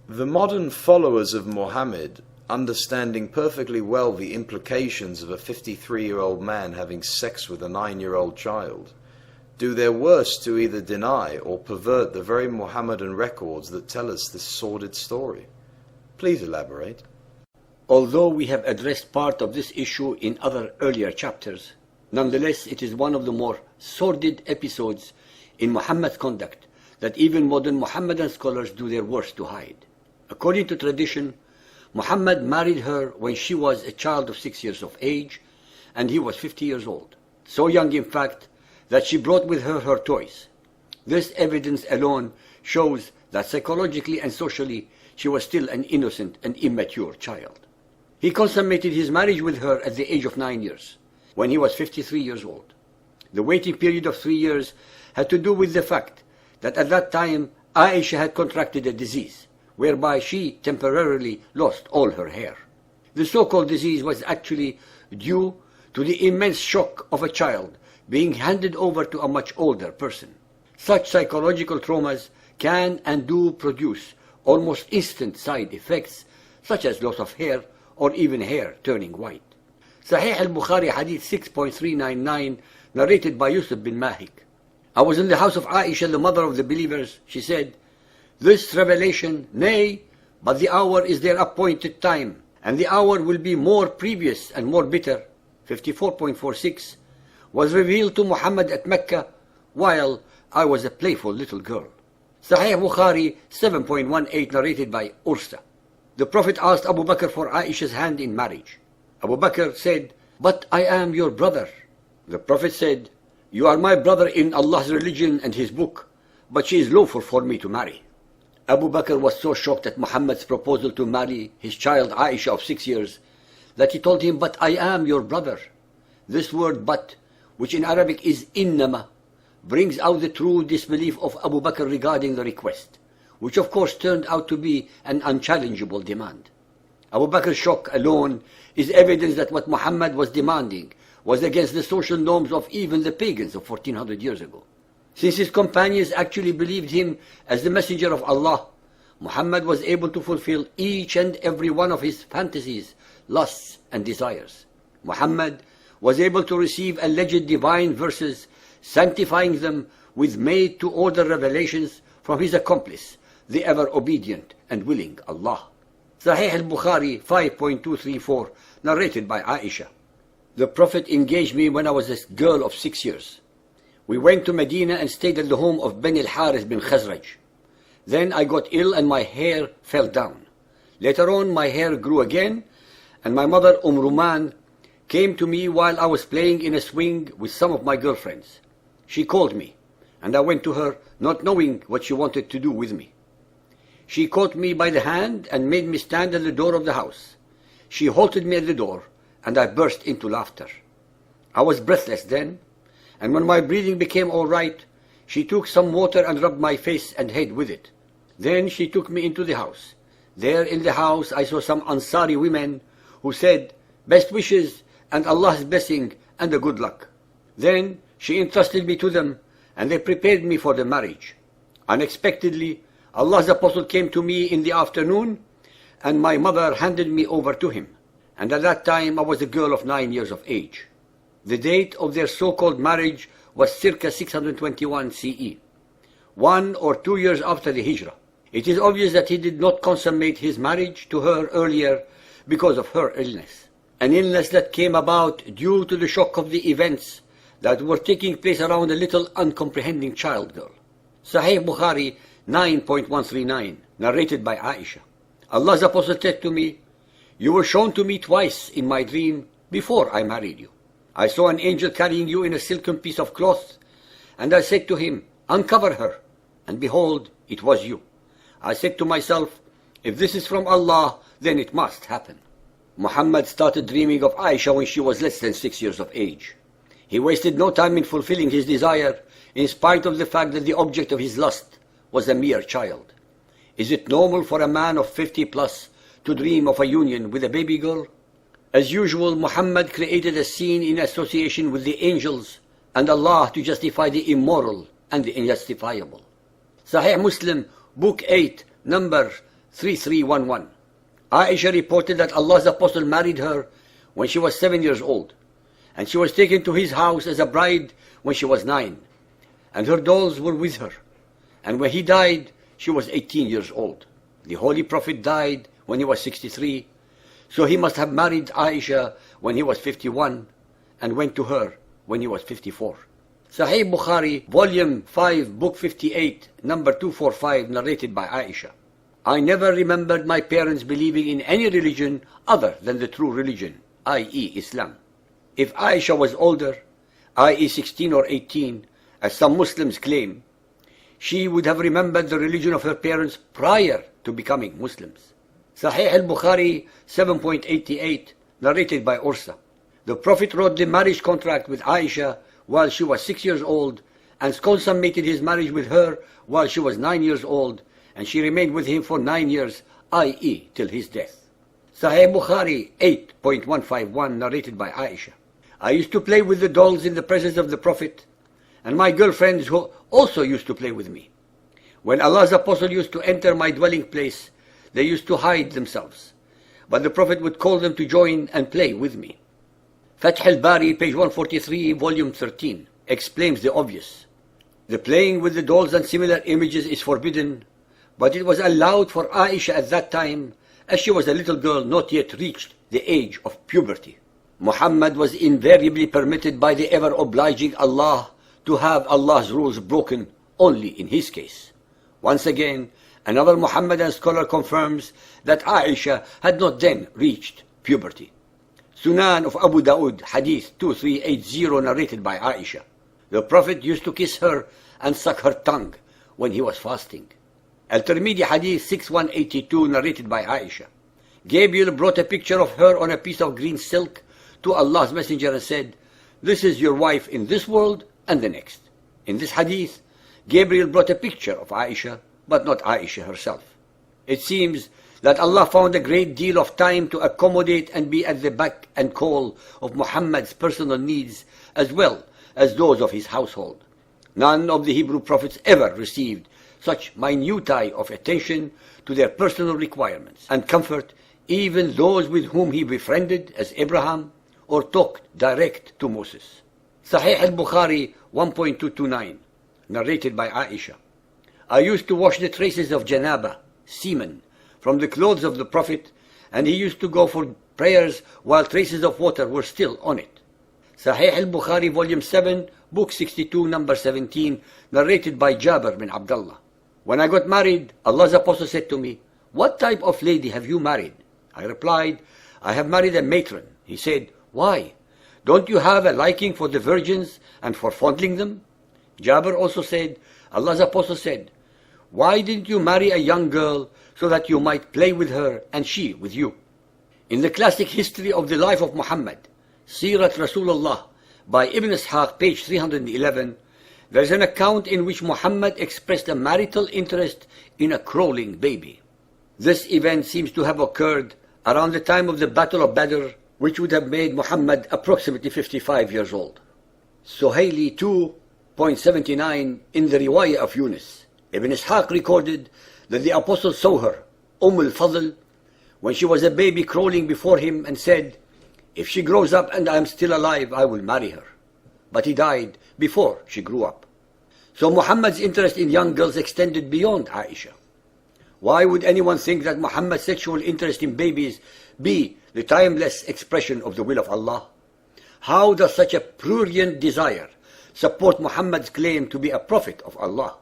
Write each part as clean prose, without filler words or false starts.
The modern followers of Muhammad, understanding perfectly well the implications of a 53-year-old man having sex with a 9-year-old child, do their worst to either deny or pervert the very Muhammadan records that tell us this sordid story. Please elaborate. Although we have addressed part of this issue in other earlier chapters, nonetheless it is one of the more sordid episodes in Muhammad's conduct that even modern Muhammadan scholars do their worst to hide. According to tradition, Muhammad married her when she was a child of 6 years of age, and he was 50 years old. So young, in fact, that she brought with her her toys. This evidence alone shows that psychologically and socially she was still an innocent and immature child. He consummated his marriage with her at the age of 9 years, when he was 53 years old. The waiting period of 3 years had to do with the fact that at that time Aisha had contracted a disease, whereby she temporarily lost all her hair. The so-called disease was actually due to the immense shock of a child being handed over to a much older person. Such psychological traumas can and do produce almost instant side effects, such as loss of hair or even hair turning white. Sahih al-Bukhari Hadith 6.399, narrated by Yusuf bin Mahik. I was in the house of Aisha, the mother of the believers. She said, "This revelation, nay, but the hour is their appointed time, and the hour will be more previous and more bitter," 54.46, was revealed to Muhammad at Mecca while I was a playful little girl. Sahih Bukhari 7.18, narrated by Ursa. The Prophet asked Abu Bakr for Aisha's hand in marriage. Abu Bakr said, "But I am your brother." The Prophet said, "You are my brother in Allah's religion and His book, but she is lawful for me to marry." Abu Bakr was so shocked at Muhammad's proposal to marry his child Aisha of 6 years that he told him, "But I am your brother." This word "but," which in Arabic is innama, brings out the true disbelief of Abu Bakr regarding the request, which of course turned out to be an unchallengeable demand. Abu Bakr's shock alone is evidence that what Muhammad was demanding was against the social norms of even the pagans of 1400 years ago. Since his companions actually believed him as the messenger of Allah, Muhammad was able to fulfill each and every one of his fantasies, lusts and desires. Muhammad was able to receive alleged divine verses, sanctifying them with made-to-order revelations from his accomplice, the ever-obedient and willing Allah. Sahih al-Bukhari 5.234, narrated by Aisha. The Prophet engaged me when I was a girl of 6 years. We went to Medina and stayed at the home of Ben al-Harith bin Khazraj. Then I got ill and my hair fell down. Later on my hair grew again, and my mother Ruman came to me while I was playing in a swing with some of my girlfriends. She called me, and I went to her, not knowing what she wanted to do with me. She caught me by the hand and made me stand at the door of the house. She halted me at the door, and I burst into laughter. I was breathless then, and when my breathing became all right, she took some water and rubbed my face and head with it. Then she took me into the house. There in the house I saw some Ansari women who said, "Best wishes and Allah's blessing and a good luck." Then she entrusted me to them, and they prepared me for the marriage. Unexpectedly, Allah's apostle came to me in the afternoon, and my mother handed me over to him. And at that time I was a girl of 9 years of age. The date of their so-called marriage was circa 621 CE, 1 or 2 years after the Hijrah. It is obvious that he did not consummate his marriage to her earlier because of her illness, an illness that came about due to the shock of the events that were taking place around a little uncomprehending child girl. Sahih Bukhari 9.139, narrated by Aisha. Allah's apostle said to me, "You were shown to me twice in my dream before I married you. I saw an angel carrying you in a silken piece of cloth, and I said to him, 'Uncover her,' and behold, it was you. I said to myself, 'If this is from Allah, then it must happen.'" Muhammad started dreaming of Aisha when she was less than 6 years of age. He wasted no time in fulfilling his desire, in spite of the fact that the object of his lust was a mere child. Is it normal for a man of 50 plus to dream of a union with a baby girl? As usual, Muhammad created a scene in association with the angels and Allah to justify the immoral and the unjustifiable. Sahih Muslim, Book 8, number 3311. Aisha reported that Allah's Apostle married her when she was 7 years old, and she was taken to his house as a bride when she was 9, and her dolls were with her. And when he died, she was 18 years old. The Holy Prophet died when he was 63, so he must have married Aisha when he was 51 and went to her when he was 54. Sahih Bukhari, Volume 5, Book 58, number 245, narrated by Aisha. I never remembered my parents believing in any religion other than the true religion, i.e. Islam. If Aisha was older, i.e. 16 or 18, as some Muslims claim, she would have remembered the religion of her parents prior to becoming Muslims. Sahih al-Bukhari 7.88, narrated by Ursa. The Prophet wrote the marriage contract with Aisha while she was 6 years old and consummated his marriage with her while she was 9 years old, and she remained with him for 9 years, i.e. till his death. Sahih Bukhari 8.151, narrated by Aisha. I used to play with the dolls in the presence of the Prophet, and my girlfriends who also used to play with me. When Allah's Apostle used to enter my dwelling place, they used to hide themselves, but the Prophet would call them to join and play with me. Fath al-Bari, page 143, volume 13, explains the obvious. The playing with the dolls and similar images is forbidden, but it was allowed for Aisha at that time, as she was a little girl not yet reached the age of puberty. Muhammad was invariably permitted by the ever-obliging Allah to have Allah's rules broken only in his case. Once again, another Muhammadan scholar confirms that Aisha had not then reached puberty. Sunan of Abu Dawood, Hadith 2380, narrated by Aisha. The Prophet used to kiss her and suck her tongue when he was fasting. Al-Tirmidhi, Hadith 6182, narrated by Aisha. Gabriel brought a picture of her on a piece of green silk to Allah's Messenger and said, "This is your wife in this world and the next." In this hadith, Gabriel brought a picture of Aisha, but not Aisha herself. It seems that Allah found a great deal of time to accommodate and be at the beck and call of Muhammad's personal needs as well as those of his household. None of the Hebrew prophets ever received such minutiae of attention to their personal requirements and comfort, even those with whom he befriended, as Abraham, or talked direct to Moses. Sahih al-Bukhari 1.229, narrated by Aisha. I used to wash the traces of janaba, semen, from the clothes of the Prophet, and he used to go for prayers while traces of water were still on it. Sahih al-Bukhari, volume 7, book 62, number 17, narrated by Jabir bin Abdullah. When I got married, Allah's Apostle said to me, "What type of lady have you married?" I replied, "I have married a matron." He said, "Why? Don't you have a liking for the virgins and for fondling them?" Jabir also said, Allah's Apostle said, "Why didn't you marry a young girl so that you might play with her and she with you?" In the classic history of the life of Muhammad, Sirat Rasulullah, by Ibn Ishaq, page 311, there is an account in which Muhammad expressed a marital interest in a crawling baby. This event seems to have occurred around the time of the Battle of Badr, which would have made Muhammad approximately 55 years old. Suhaili 2.79 in the Riwayah of Yunus. Ibn Ishaq recorded that the Apostle saw her, al-Fadl, when she was a baby crawling before him and said, "If she grows up and I am still alive, I will marry her." But he died before she grew up. So Muhammad's interest in young girls extended beyond Aisha. Why would anyone think that Muhammad's sexual interest in babies be the timeless expression of the will of Allah? How does such a prurient desire support Muhammad's claim to be a prophet of Allah?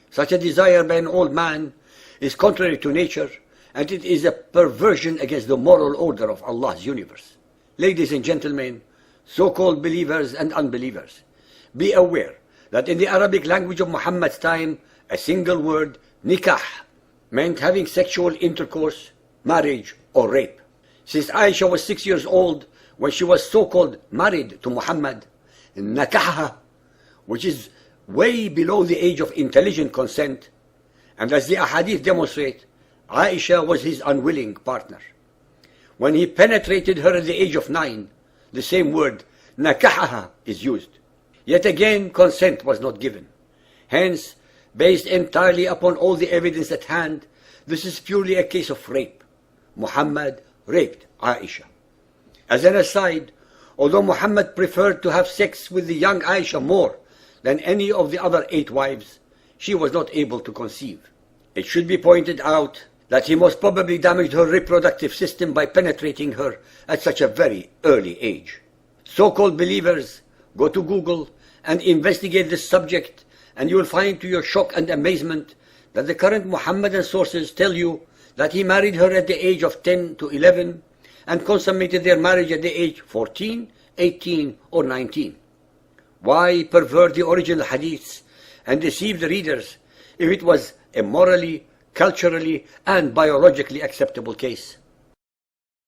Such a desire by an old man is contrary to nature, and it is a perversion against the moral order of Allah's universe. Ladies and gentlemen, so-called believers and unbelievers, be aware that in the Arabic language of Muhammad's time, a single word, nikah, meant having sexual intercourse, marriage, or rape. Since Aisha was 6 years old when she was so-called married to Muhammad, nakaha, which is way below the age of intelligent consent, and as the ahadith demonstrate, Aisha was his unwilling partner. When he penetrated her at the age of 9, the same word, nakahaha, is used. Yet again, consent was not given. Hence, based entirely upon all the evidence at hand, This is purely a case of rape. Muhammad raped Aisha. As an aside, although Muhammad preferred to have sex with the young Aisha more than any of the other 8 wives, she was not able to conceive. It should be pointed out that he most probably damaged her reproductive system by penetrating her at such a very early age. So-called believers, go to Google and investigate this subject, and you will find to your shock and amazement that the current Muhammadan sources tell you that he married her at the age of 10 to 11 and consummated their marriage at the age 14, 18 or 19. Why pervert the original hadiths and deceive the readers if it was a morally, culturally and biologically acceptable case?